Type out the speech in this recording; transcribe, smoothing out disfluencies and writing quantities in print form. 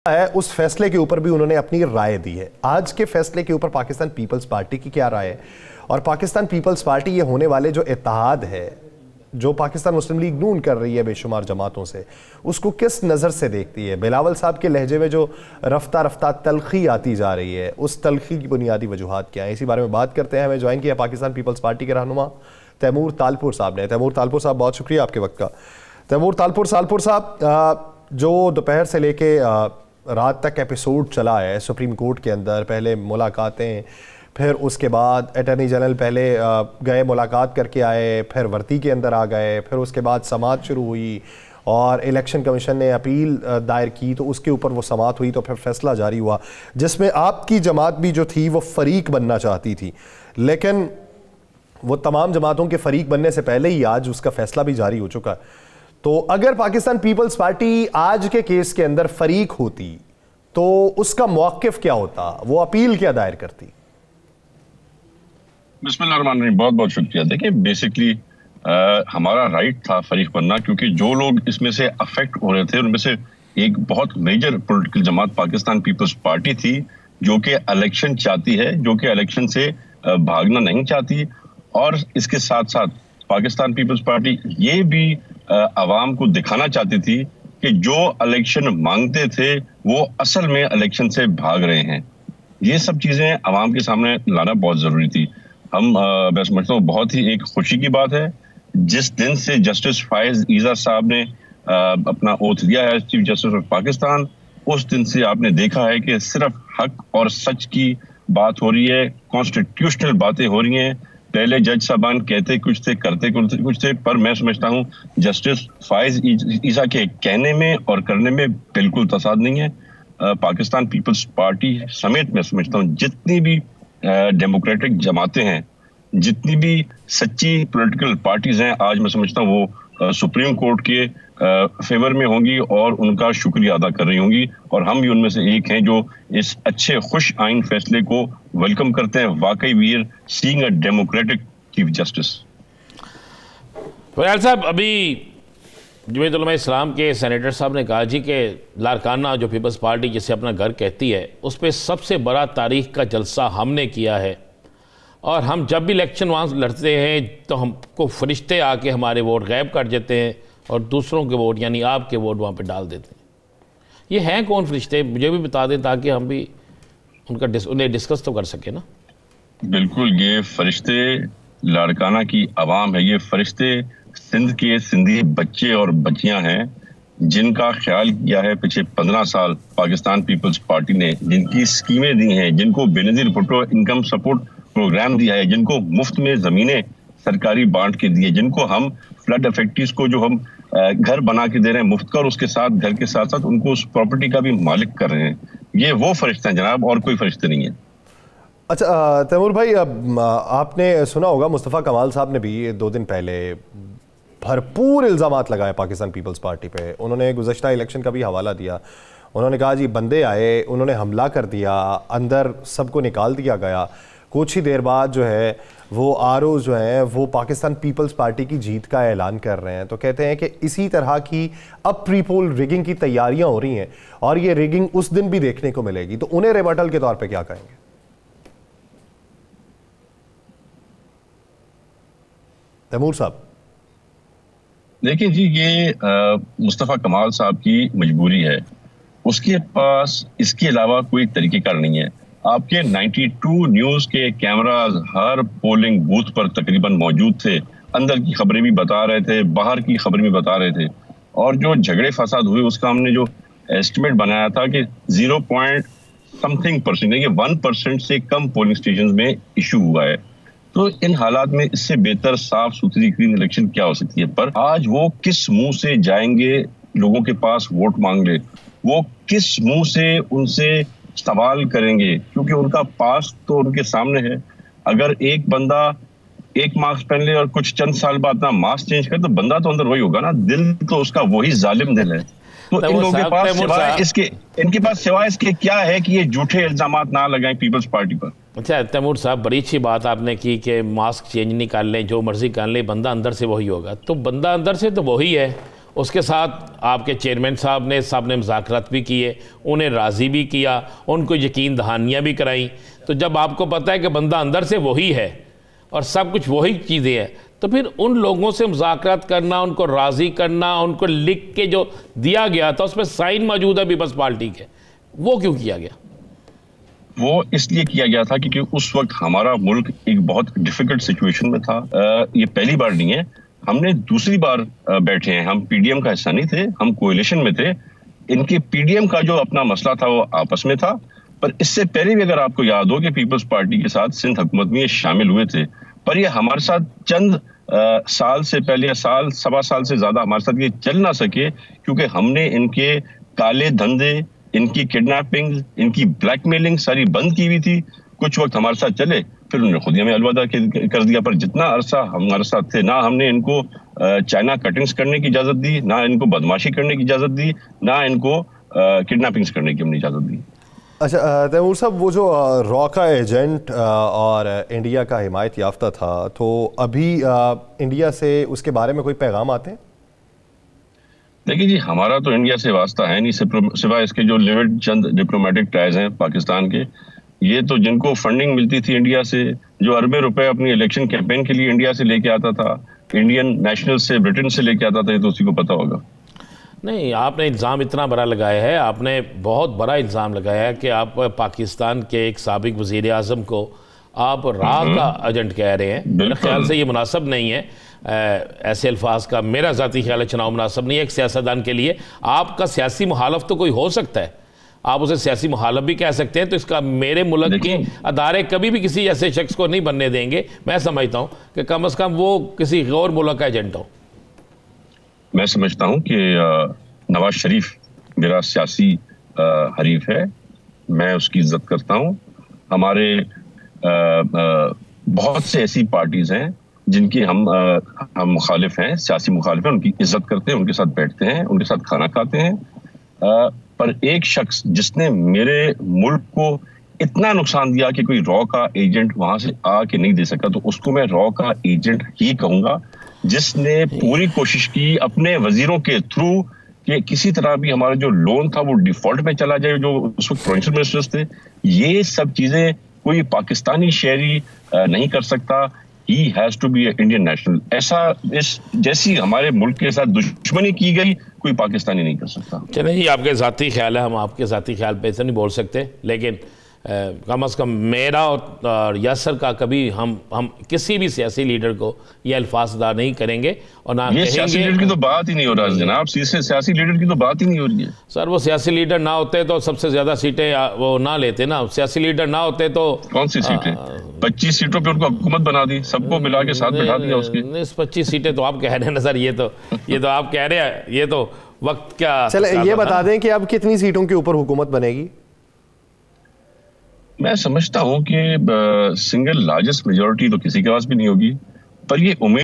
है उस फैसले के ऊपर भी उन्होंने अपनी राय दी है। आज के फैसले के ऊपर पाकिस्तान पीपल्स पार्टी की क्या राय है और पाकिस्तान पीपल्स पार्टी ये होने वाले जो इत्तेहाद है जो पाकिस्तान मुस्लिम लीग नून कर रही है बेशुमार जमातों से, उसको किस नज़र से देखती है? बिलावल साहब के लहजे में जो रफ्ता रफ्ता तलखी आती जा रही है, उस तलखी की बुनियादी वजूहात क्या है, इसी बारे में बात करते हैं। हमें ज्वाइन किया पाकिस्तान पीपल्स पार्टी के रहनुमा तैमूर तालपुर साहब ने। तैमूर तालपुर साहब, बहुत शुक्रिया आपके वक्त का। तैमूर तालपुर साहब, जो दोपहर से लेके रात तक एपिसोड चला है सुप्रीम कोर्ट के अंदर, पहले मुलाकातें, फिर उसके बाद अटॉर्नी जनरल पहले गए मुलाकात करके आए, फिर वर्ती के अंदर आ गए, फिर उसके बाद समाअत शुरू हुई और इलेक्शन कमीशन ने अपील दायर की तो उसके ऊपर वो समाअत हुई, तो फिर फैसला जारी हुआ जिसमें आपकी जमात भी जो थी वो फरीक बनना चाहती थी, लेकिन वो तमाम जमातों के फरीक बनने से पहले ही आज उसका फैसला भी जारी हो चुका है। तो अगर पाकिस्तान पीपल्स पार्टी आज के केस के अंदर फरीक होती तो उसका मौक़िफ़ क्या होता, वो अपील क्या दायर करती? बिस्मिल्लाहिर्रहमानिर्रहीम, बहुत बहुत शुक्रिया। देखिए, बेसिकली हमारा राइट था फरीक बनना, क्योंकि जो लोग इसमें से अफेक्ट हो रहे थे उनमें से एक बहुत मेजर पॉलिटिकल जमात पाकिस्तान पीपल्स पार्टी थी, जो कि इलेक्शन चाहती है, जो कि इलेक्शन से भागना नहीं चाहती। और इसके साथ साथ पाकिस्तान पीपल्स पार्टी ये भी आवाम को दिखाना चाहती थी कि जो इलेक्शन मांगते थे वो असल में इलेक्शन से भाग रहे हैं। ये सब चीजें आवाम के सामने लाना बहुत जरूरी थी। मैं समझता हूँ बहुत ही एक खुशी की बात है जिस दिन से जस्टिस फायज ईजा साहब ने अपना ओथ लिया है चीफ जस्टिस ऑफ पाकिस्तान, उस दिन से आपने देखा है कि सिर्फ हक और सच की बात हो रही है, कॉन्स्टिट्यूशनल बातें हो रही हैं। पहले जज साहबान कहते कुछ थे, करते कुछ थे, पर मैं समझता हूँ जस्टिस फायज ईजा के कहने में और करने में बिल्कुल तसाद नहीं है। पाकिस्तान पीपल्स पार्टी समेत मैं समझता हूँ जितनी भी डेमोक्रेटिक जमातें हैं, जितनी भी सच्ची पॉलिटिकल पार्टीज हैं, आज मैं समझता हूँ वो सुप्रीम कोर्ट के फेवर में होंगी और उनका शुक्रिया अदा कर रही होंगी। और हम भी उनमें से एक हैं जो इस अच्छे खुश आइन फैसले को वेलकम करते हैं। वाकई we are seeing a democratic chief justice. फयाल साहब, अभी जमीयत उलमा इस्लाम के सेनेटर साहब ने कहा जी कि लारकाना जो पीपल्स पार्टी जिसे अपना घर कहती है उस पर सबसे बड़ा तारीख का जलसा हमने किया है और हम जब भी इलेक्शन वहाँ लड़ते हैं तो हमको फरिश्ते आके हमारे वोट गायब कर देते हैं और दूसरों के वोट यानी आपके वोट वहाँ पे डाल देते हैं। ये हैं कौन फरिश्ते, मुझे भी बता दें ताकि हम भी उन्हें डिस्कस तो कर सके ना। बिल्कुल, ये फरिश्ते लारकाना की आवाम है, ये फरिश्ते सिंध के सिंधी बच्चे और बच्चियां हैं जिनका ख्याल किया है पिछले 15 साल पाकिस्तान पीपल्स पार्टी ने, जिनकी स्कीमें दी हैं, जिनको Benazir Bhutto income support programme दिया है, जिनको मुफ्त में जमीनें सरकारी बांट के दी है, जिनको हम फ्लड अफेक्टीज को जो हम घर बना के दे रहे हैं मुफ्त का, और उसके साथ घर के साथ साथ उनको उस प्रॉपर्टी का भी मालिक कर रहे हैं। ये वो फरिश्ते हैं जनाब, और कोई फरिश्ते नहीं है। अच्छा तैमूर भाई, आपने सुना होगा मुस्तफ़ा कमाल साहब ने भी 2 दिन पहले भरपूर इल्ज़ामात लगाए पाकिस्तान पीपल्स पार्टी पे। उन्होंने गुज़श्ता इलेक्शन का भी हवाला दिया। उन्होंने कहा जी बंदे आए, उन्होंने हमला कर दिया, अंदर सबको निकाल दिया गया, कुछ ही देर बाद जो है वो आरओ जो है वो पाकिस्तान पीपल्स पार्टी की जीत का ऐलान कर रहे हैं। तो कहते हैं कि इसी तरह की अब प्री पोल रिगिंग की तैयारियां हो रही हैं और ये रिगिंग उस दिन भी देखने को मिलेगी। तो उन्हें रिबटल के तौर पे क्या कहेंगे? तैमूर साहब देखिए जी, ये मुस्तफ़ा कमाल साहब की मजबूरी है, उसके पास इसके अलावा कोई तरीक़ेकार नहीं है। आपके 92 न्यूज़ के कैमरास हर पोलिंग बूथ पर तकरीबन मौजूद थे, अंदर की खबरें भी बता रहे थे, बाहर की खबरें भी बता रहे थे। और जो झगड़े फसाद हुए उसका हमने जो एस्टिमेट बनाया था कि 0.something%, देखिए 1% से कम पोलिंग स्टेशन में इशू हुआ है। तो इन हालात में इससे बेहतर साफ सुथरी क्लीन इलेक्शन क्या हो सकती है? पर आज वो किस मुंह से जाएंगे लोगों के पास वोट मांगने, वो किस मुंह से उनसे सवाल करेंगे, क्योंकि उनका पास तो उनके सामने है। अगर एक बंदा एक मास्क पहन ले और कुछ चंद साल बाद ना मास्क चेंज करे तो बंदा तो अंदर वही होगा ना, दिल तो उसका वही जालिम दिल है। तो इन लोगों के पास इनके पास सिवाय इसके क्या है कि ये झूठे इल्जामात ना लगाएं पीपल्स पार्टी पर। अच्छा तैमूर साहब, बड़ी अच्छी बात आपने की कि मास्क चेंज नहीं कर लें, जो मर्जी कर लें, बंदा अंदर से वही होगा। तो बंदा अंदर से तो वही है उसके साथ आपके चेयरमैन साहब ने मुज़ाकरात भी किए, उन्हें राज़ी भी किया, उनको यकीन दहानियाँ भी कराई। तो जब आपको पता है कि बंदा अंदर से वही है और सब कुछ वही चीज़ें हैं, तो फिर उन लोगों से मुज़ाकरात करना, उनको राज़ी करना, उनको लिख के जो दिया गया था उसमें साइन मौजूद है पीपल्स पार्टी के, वो क्यों किया गया? वो इसलिए किया गया था क्योंकि उस वक्त हमारा मुल्क एक बहुत डिफिकल्ट सिचुएशन में था। ये पहली बार नहीं है, हमने दूसरी बार बैठे हैं। हम पीडीएम का हिस्सा नहीं थे, हम कोएलिशन में थे। इनके पीडीएम का जो अपना मसला था वो आपस में था, पर इससे पहले भी अगर आपको याद हो कि पीपल्स पार्टी के साथ सिंध हुकूमत में ये शामिल हुए थे, पर ये हमारे साथ चंद साल से पहले या साल सवा साल से ज्यादा हमारे साथ ये चल ना सके क्योंकि हमने इनके काले धंधे, इनकी किडनैपिंग, इनकी ब्लैकमेलिंग सारी बंद की हुई थी। कुछ वक्त हमारे साथ चले, फिर उन्होंने खुद ही हमें अलविदा कर दिया। पर जितना अरसा हमारे साथ थे, ना हमने इनको चाइना कटिंग्स करने की इजाजत दी, ना इनको बदमाशी करने की इजाजत दी, ना इनको किडनैपिंग्स करने की हमने इजाजत दी। अच्छा तैमूर साहब, वो जो रॉ का एजेंट और इंडिया का हिमायत याफ्ता था, तो अभी इंडिया से उसके बारे में कोई पैगाम आते हैं? देखिए जी, हमारा तो इंडिया से वास्ता है नहीं, सिवाय इसके जो लिमिटेड चंद डिप्लोमेटिक टाइज हैं पाकिस्तान के। ये तो जिनको फंडिंग मिलती थी इंडिया से, जो अरबों रुपए अपनी इलेक्शन कैंपेन के लिए इंडिया से लेके आता था, इंडियन नेशनल से, ब्रिटेन से लेके आता था, ये तो उसी को पता होगा। नहीं, आपने इल्ज़ाम इतना बड़ा लगाया है, आपने बहुत बड़ा इल्ज़ाम लगाया है कि आप पाकिस्तान के एक साबिक वज़ीर आज़म को आप राह का एजेंट कह रहे हैं। मेरे ख्याल से ये मुनासिब नहीं है, ऐसे अल्फाज का मेरा ज़ाती ख्याल है चुनाव मुनासिब नहीं है एक सियासतदान के लिए। आपका सियासी मुखालफ तो कोई हो सकता है, आप उसे सियासी मुखालफ भी कह सकते हैं, तो इसका मेरे मुल्क के अदारे कभी भी किसी ऐसे शख्स को नहीं बनने देंगे। मैं समझता हूँ कि कम अज़ कम वो किसी गैर मुल्क का एजेंट हो। मैं समझता हूँ कि नवाज शरीफ मेरा सियासी हरीफ है, मैं उसकी इज्जत करता हूँ। हमारे बहुत से ऐसी पार्टीज हैं जिनकी हम मुखालिफ हैं, सियासी मुखालिफ हैं, उनकी इज्जत करते हैं, उनके साथ बैठते हैं, उनके साथ खाना खाते हैं। पर एक शख्स जिसने मेरे मुल्क को इतना नुकसान दिया कि कोई रॉ का एजेंट वहां से आके नहीं दे सका, तो उसको मैं रॉ का एजेंट ही कहूंगा, जिसने पूरी कोशिश की अपने वजीरों के थ्रू कि किसी तरह भी हमारा जो लोन था वो डिफॉल्ट में चला जाए, जो उस वक्त प्रोविंशियल मिनिस्टर्स थे। ये सब चीजें कोई पाकिस्तानी शहरी नहीं कर सकता। He has to be an Indian national। ऐसा इस जैसी हमारे मुल्क के साथ दुश्मनी की गई कोई पाकिस्तानी नहीं कर सकता। चलिए जी, आपके ज़ाती ख्याल है, हम आपके ज़ाती ख्याल पे ऐसे नहीं बोल सकते, लेकिन कम अज़ कम मेरा और यासर का कभी हम किसी भी सियासी लीडर को ये अल्फाज अदा नहीं करेंगे और ना ये सियासी लीडर की तो बात ही नहीं हो रहा जनाब, सियासी लीडर की तो बात ही नहीं हो रही है। सर, वो सियासी लीडर ना होते तो सबसे ज्यादा सीटें वो ना लेते ना। सियासी लीडर ना होते तो कौन सी सीटें? 25 सीटों पे उनको हुकूमत बना दी, सबको मिला के साथ बैठा दिया उसके। 25 सीटें तो आप कह रहे हैं ना सर, ये तो आप कह रहे हैं, ये तो वक्त क्या। चले ये बता दें कि अब कितनी सीटों के ऊपर हुकूमत बनेगी? मैं समझता हूं कि सिंगल लार्जेस्ट मेजॉरिटी तो किसी के पास भी नहीं होगी, पर ये उम्मीद